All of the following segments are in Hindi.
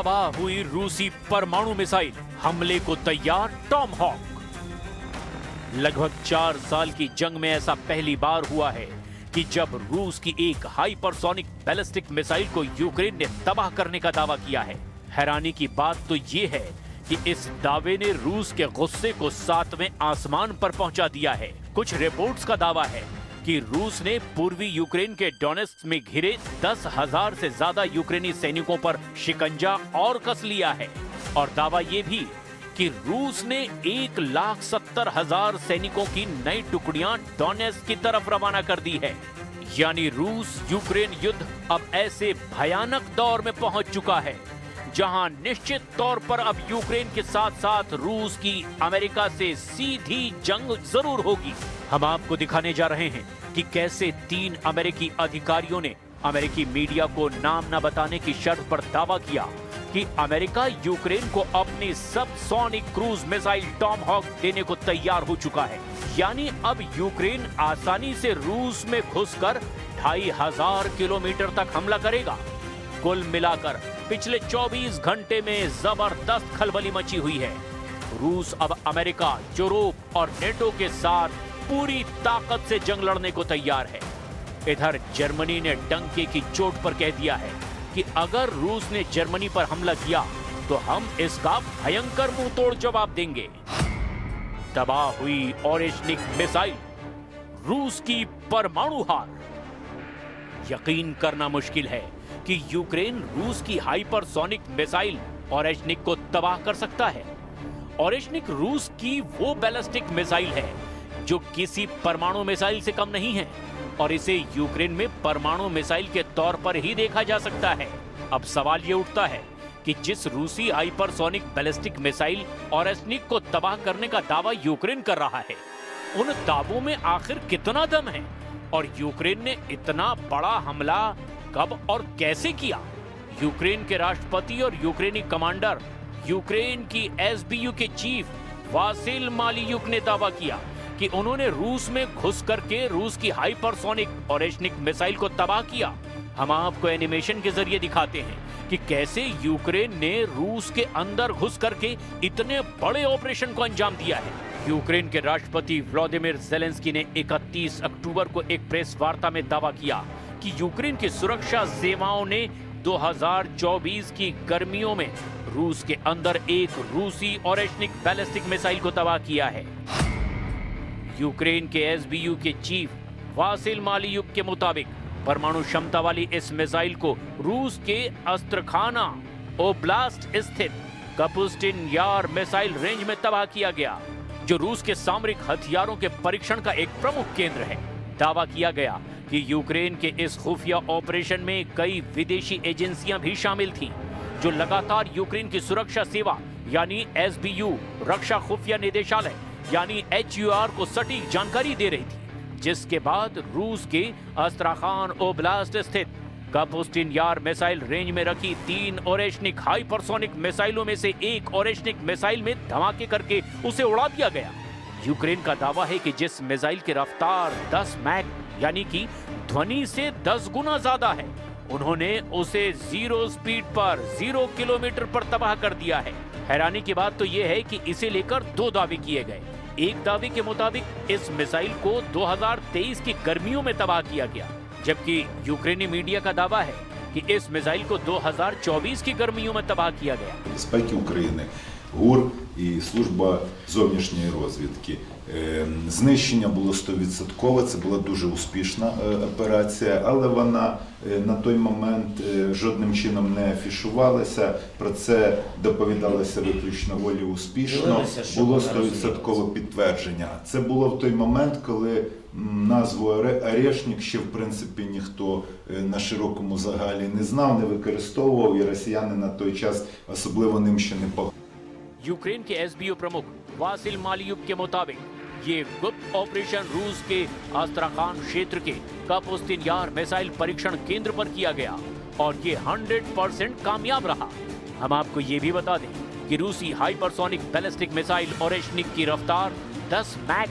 तबाह हुई रूसी परमाणु मिसाइल, हमले को तैयार टॉमहॉक। लगभग 4 साल की जंग में ऐसा पहली बार हुआ है कि जब रूस की एक हाइपरसोनिक बैलिस्टिक मिसाइल को यूक्रेन ने तबाह करने का दावा किया है। हैरानी की बात तो ये है कि इस दावे ने रूस के गुस्से को 7वें आसमान पर पहुंचा दिया है। कुछ रिपोर्ट्स का दावा है कि रूस ने पूर्वी यूक्रेन के डोनेस्क में घिरे 10,000 से ज्यादा यूक्रेनी सैनिकों पर शिकंजा और कस लिया है। और दावा यह भी कि रूस ने 1,70,000 सैनिकों की नई टुकड़ियां डोनेस्क की तरफ रवाना कर दी है। यानी रूस यूक्रेन युद्ध अब ऐसे भयानक दौर में पहुंच चुका है जहां निश्चित तौर पर अब यूक्रेन के साथ साथ रूस की अमेरिका से सीधी जंग जरूर होगी। हम आपको दिखाने जा रहे हैं कि कैसे 3 अमेरिकी अधिकारियों ने अमेरिकी मीडिया को नाम न बताने की शर्त पर दावा किया कि अमेरिका यूक्रेन को अपनी सबसोनिक क्रूज मिसाइल टॉमहॉक देने को तैयार हो चुका है। यानी अब यूक्रेन आसानी से रूस में घुसकर 2,500 किलोमीटर तक हमला करेगा। कुल मिलाकर पिछले 24 घंटे में जबरदस्त खलबली मची हुई है। रूस अब अमेरिका, यूरोप और नेटो के साथ पूरी ताकत से जंग लड़ने को तैयार है। इधर जर्मनी ने डंके की चोट पर कह दिया है कि अगर रूस ने जर्मनी पर हमला किया तो हम इसका भयंकर मुंहतोड़ जवाब देंगे। तबाह हुई ओरेश्निक मिसाइल, रूस की परमाणु हार। यकीन करना मुश्किल है कि यूक्रेन रूस की हाइपरसोनिक मिसाइल ओरेश्निक को तबाह कर सकता है। ओरेश्निक रूस की वो बैलिस्टिक मिसाइल है जो किसी परमाणु मिसाइल से कम नहीं है और इसे यूक्रेन में परमाणु मिसाइल के तौर पर ही देखा जा सकता है। अब सवाल ये उठता है कि जिस रूसी हाइपरसोनिक बैलिस्टिक मिसाइल ओरेश्निक को तबाह करने का दावा यूक्रेन कर रहा है, उन दावों में आखिर कितना दम है और यूक्रेन ने इतना बड़ा हमला कब और कैसे किया? यूक्रेन के राष्ट्रपति और यूक्रेनी कमांडर, यूक्रेन की एसबीयू के चीफ वासिल मालियुक ने दावा किया कि उन्होंने रूस में घुस करके रूस की हाइपरसोनिक ओरेश्निक मिसाइल को तबाह किया। हम आपको एनिमेशन के जरिए दिखाते हैं कि कैसे यूक्रेन ने रूस के अंदर घुस करके इतने बड़े ऑपरेशन को अंजाम दिया है। यूक्रेन के राष्ट्रपति व्लादिमीर ज़ेलेंस्की ने 31 अक्टूबर को एक प्रेस वार्ता में दावा किया कि यूक्रेन की सुरक्षा सेवाओं ने 2024 की गर्मियों में रूस के अंदर एक रूसी ओरेश्निक बैलिस्टिक मिसाइल को तबाह किया है। यूक्रेन के एसबीयू के चीफ वासिल मालियुक के मुताबिक परमाणु क्षमता वाली इस मिसाइल को रूस के अस्त्रखाना ओब्लास्ट स्थित कपुस्टिन यार मिसाइल रेंज में तबाह किया गया, जो रूस के सामरिक हथियारों के परीक्षण का एक प्रमुख केंद्र है। दावा किया गया कि यूक्रेन के इस खुफिया ऑपरेशन में कई विदेशी एजेंसियां भी शामिल थीं, जो लगातार यूक्रेन की सुरक्षा सेवा यानी एसबीयू, रक्षा खुफिया निदेशालय यानी HUR को सटीक जानकारी दे रही थी। जिसके बाद रूस के अस्त्राखान ओब्लास्ट स्थित कपुस्टिन यार मिसाइल रेंज में रखी 3 ओरेश्निक हाइपरसोनिक मिसाइलों में से एक ओरेश्निक मिसाइल में धमाके करके उसे उड़ा दिया गया। यूक्रेन का दावा है कि जिस मिसाइल की रफ्तार 10 मैक यानी कि ध्वनि से 10 गुना ज्यादा है, उन्होंने उसे 0 स्पीड पर 0 किलोमीटर पर तबाह कर दिया है। हैरानी की बात तो यह है कि इसे लेकर 2 दावे किए गए। एक दावे के मुताबिक इस मिसाइल को 2023 की गर्मियों में तबाह किया गया, जबकि यूक्रेनी मीडिया का दावा है कि इस मिसाइल को 2024 की गर्मियों में तबाह किया गया। Безпеки України, ГУР і служба зовнішньої розвідки. Знищення було 100%, це була дуже успішна операція, але вона на той момент жодним чином не афішувалася, про це доповідалося виключно волі успішно, було 100% підтвердження. Це було в той момент, коли назву «Орешник» ще в принципі ніхто на широкому загалі не знав, не використовував, і росіяни на той час особливо ним ще не погрожували. यूक्रेन के एसबीयू प्रमुख वासिल मालियुक के मुताबिक ये गुप्त ऑपरेशन रूस के अस्त्राखान क्षेत्र के कपुस्तिन यार मिसाइल परीक्षण केंद्र पर किया गया और ये 100% कामयाब रहा। हम आपको ये भी बता दें कि रूसी हाइपरसोनिक बैलिस्टिक मिसाइल ओरेश्निक की रफ्तार 10 मैक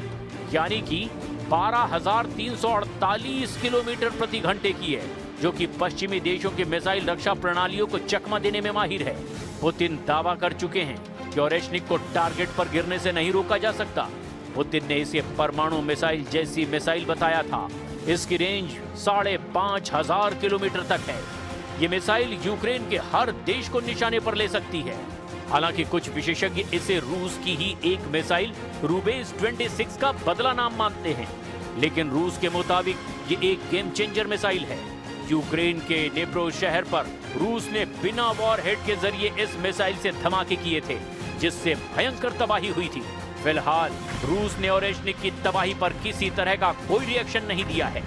यानी कि 12,348 किलोमीटर प्रति घंटे की है, जो कि पश्चिमी देशों के मिसाइल रक्षा प्रणालियों को चकमा देने में माहिर है। पुतिन दावा कर चुके हैं कि ओरेशनिक को टारगेट पर गिरने से नहीं रोका जा सकता। पुतिन ने इसे परमाणु मिसाइल जैसी मिसाइल बताया था। इसकी रेंज 5,500 किलोमीटर तक है। ये मिसाइल यूक्रेन के हर देश को निशाने पर ले सकती है। हालांकि कुछ विशेषज्ञ इसे रूस की ही एक मिसाइल रूबेस 26 का बदला नाम मानते हैं, लेकिन रूस के मुताबिक ये एक गेम चेंजर मिसाइल है। यूक्रेन के डेप्रो शहर पर रूस ने बिना वॉरहेड के जरिए इस मिसाइल से धमाके किए थे, जिससे भयंकर तबाही हुई थी। फिलहाल रूस ने ओरेशनिक की तबाही पर किसी तरह का कोई रिएक्शन नहीं दिया है।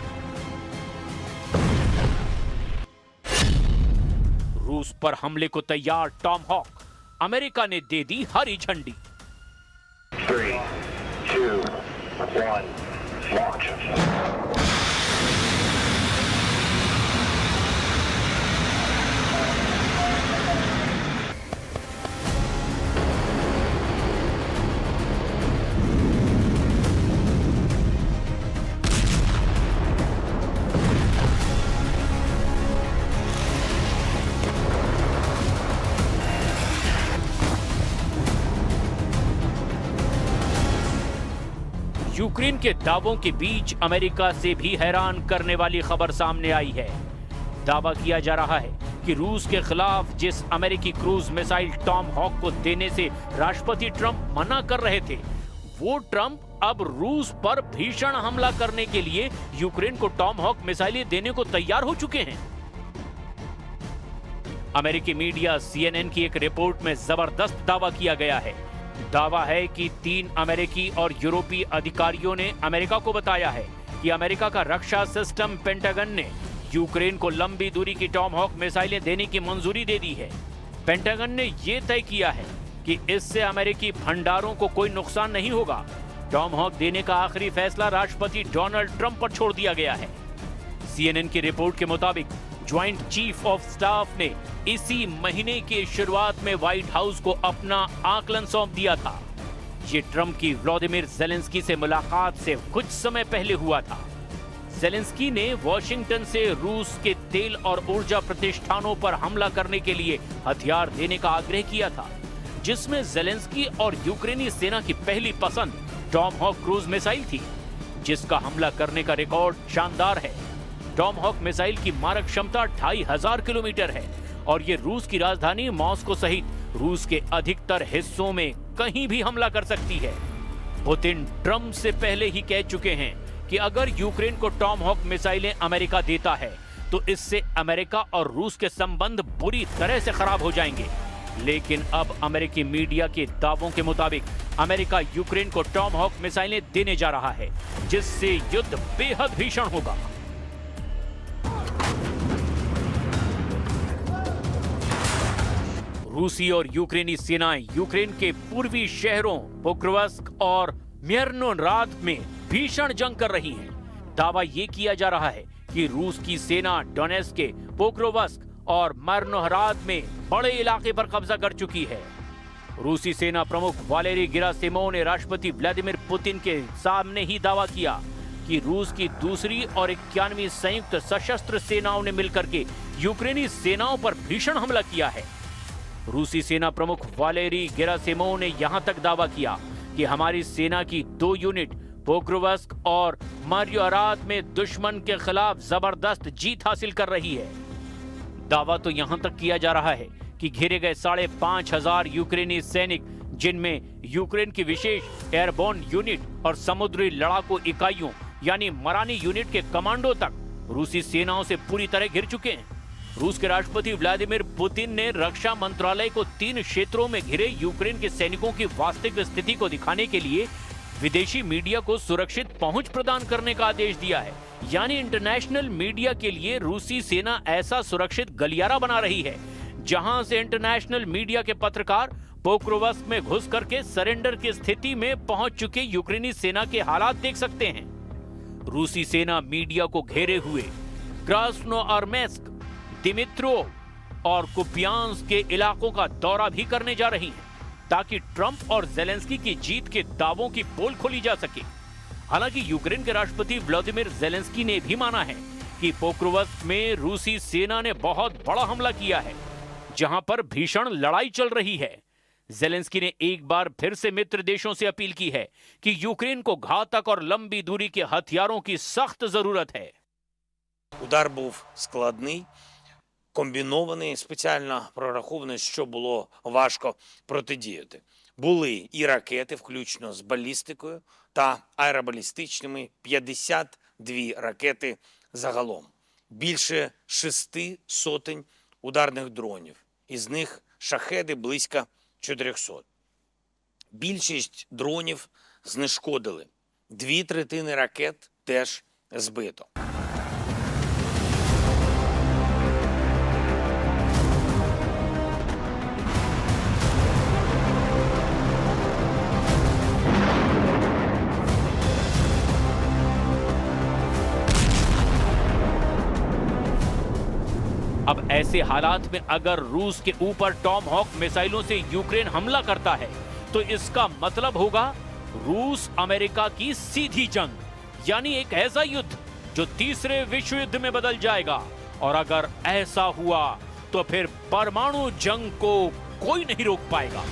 रूस पर हमले को तैयार टॉमहॉक, अमेरिका ने दे दी हरी झंडी। 3, 2, 1, launch. यूक्रेन के दावों के बीच अमेरिका से भी हैरान करने वाली खबर सामने आई है। दावा किया जा रहा है कि रूस के खिलाफ जिस अमेरिकी क्रूज मिसाइल टॉमहॉक को देने से राष्ट्रपति ट्रंप मना कर रहे थे, वो ट्रंप अब रूस पर भीषण हमला करने के लिए यूक्रेन को टॉमहॉक मिसाइलें देने को तैयार हो चुके हैं। अमेरिकी मीडिया CNN की एक रिपोर्ट में जबरदस्त दावा किया गया है। दावा है कि 3 अमेरिकी और यूरोपीय अधिकारियों ने अमेरिका को बताया है कि अमेरिका का रक्षा सिस्टम पेंटागन ने यूक्रेन को लंबी दूरी की टॉमहॉक मिसाइलें देने की मंजूरी दे दी है। पेंटागन ने यह तय किया है कि इससे अमेरिकी भंडारों को कोई नुकसान नहीं होगा। टॉमहॉक देने का आखिरी फैसला राष्ट्रपति डोनाल्ड ट्रंप पर छोड़ दिया गया है। CNN की रिपोर्ट के मुताबिक ज्वाइंट चीफ ऑफ स्टाफ ने इसी महीने की शुरुआत में व्हाइट हाउस को अपना आकलन सौंप दिया था। ये ट्रंप की व्लादिमीर ज़ेलेंस्की से मुलाकात से कुछ समय पहले हुआ था। ज़ेलेंस्की ने वॉशिंगटन से रूस के तेल और ऊर्जा प्रतिष्ठानों पर हमला करने के लिए हथियार देने का आग्रह किया था, जिसमें ज़ेलेंस्की और यूक्रेनी सेना की पहली पसंद टॉमहॉक क्रूज मिसाइल थी, जिसका हमला करने का रिकॉर्ड शानदार है। टॉमहॉक मिसाइल की मारक क्षमता 2500 किलोमीटर है और ये रूस की राजधानी मॉस्को सहित रूस के अधिकतर हिस्सों में कहीं भी हमला कर सकती है। पुतिन ट्रंप से पहले ही कह चुके हैं कि अगर यूक्रेन को टॉमहॉक मिसाइलें अमेरिका देता है तो इससे अमेरिका और रूस के संबंध बुरी तरह से खराब हो जाएंगे। लेकिन अब अमेरिकी मीडिया के दावों के मुताबिक अमेरिका यूक्रेन को टॉमहॉक मिसाइलें देने जा रहा है, जिससे युद्ध बेहद भीषण होगा। रूसी और यूक्रेनी सेनाएं यूक्रेन के पूर्वी शहरों पोक्रोवस्क और मिरनोराद में भीषण जंग कर रही हैं। दावा ये किया जा रहा है कि रूस की सेना डोनेट्स्क के पोक्रोवस्क और मिरनोराद में बड़े इलाके पर कब्जा कर चुकी है। रूसी सेना प्रमुख वालेरी गेरासिमोव ने राष्ट्रपति व्लादिमीर पुतिन के सामने ही दावा किया कि रूस की दूसरी और 91वीं संयुक्त सशस्त्र सेनाओं ने मिलकर के यूक्रेनी सेनाओं पर भीषण हमला किया है। रूसी सेना प्रमुख वालेरी गेरासिमोव ने यहां तक दावा किया कि हमारी सेना की 2 यूनिट पोक्रोवस्क और मिरनोराद में दुश्मन के खिलाफ जबरदस्त जीत हासिल कर रही है। दावा तो यहां तक किया जा रहा है कि घेरे गए 5,500 यूक्रेनी सैनिक, जिनमें यूक्रेन की विशेष एयरबोर्न यूनिट और समुद्री लड़ाकू इकाइयों यानी मरानी यूनिट के कमांडो तक रूसी सेनाओं से पूरी तरह घिर चुके हैं। रूस के राष्ट्रपति व्लादिमीर पुतिन ने रक्षा मंत्रालय को 3 क्षेत्रों में घिरे यूक्रेन के सैनिकों की वास्तविक स्थिति को दिखाने के लिए विदेशी मीडिया को सुरक्षित पहुंच प्रदान करने का आदेश दिया है। यानी इंटरनेशनल मीडिया के लिए रूसी सेना ऐसा सुरक्षित गलियारा बना रही है जहां से इंटरनेशनल मीडिया के पत्रकार पोक्रोवस्क में घुस करके सरेंडर की स्थिति में पहुंच चुके यूक्रेनी सेना के हालात देख सकते हैं। रूसी सेना मीडिया को घेरे हुए क्रास्नोआर्मेस्क, दिमित्रोव और कुपियांस्क के इलाकों का दौरा भी करने जा रही है ताकि ट्रंप और ज़ेलेंस्की की जीत के दावों की पोल खोली जा सके। हालांकि यूक्रेन के राष्ट्रपति व्लादिमीर ज़ेलेंस्की ने भी माना है कि पोक्रोवस्क में रूसी सेना ने बहुत बड़ा हमला किया है, जहां पर भीषण लड़ाई चल रही है। जेलेंस्की ने एक बार फिर से मित्र देशों से अपील की है कि यूक्रेन को घातक और लंबी दूरी के हथियारों की सख्त जरूरत है। Удар був складний, комбінований, спеціально прорахований, що було важко протидіяти. Були і ракети, включно з балістикою та аеробалістичними, 52 ракети загалом. Більше 600 ударних дронів, із них шахеди близько 400. Більшість дронів знешкодили, 2/3 ракет теж збито. अब ऐसे हालात में अगर रूस के ऊपर टॉम हॉक मिसाइलों से यूक्रेन हमला करता है तो इसका मतलब होगा रूस अमेरिका की सीधी जंग, यानी एक ऐसा युद्ध जो तीसरे विश्व युद्ध में बदल जाएगा। और अगर ऐसा हुआ तो फिर परमाणु जंग को कोई नहीं रोक पाएगा।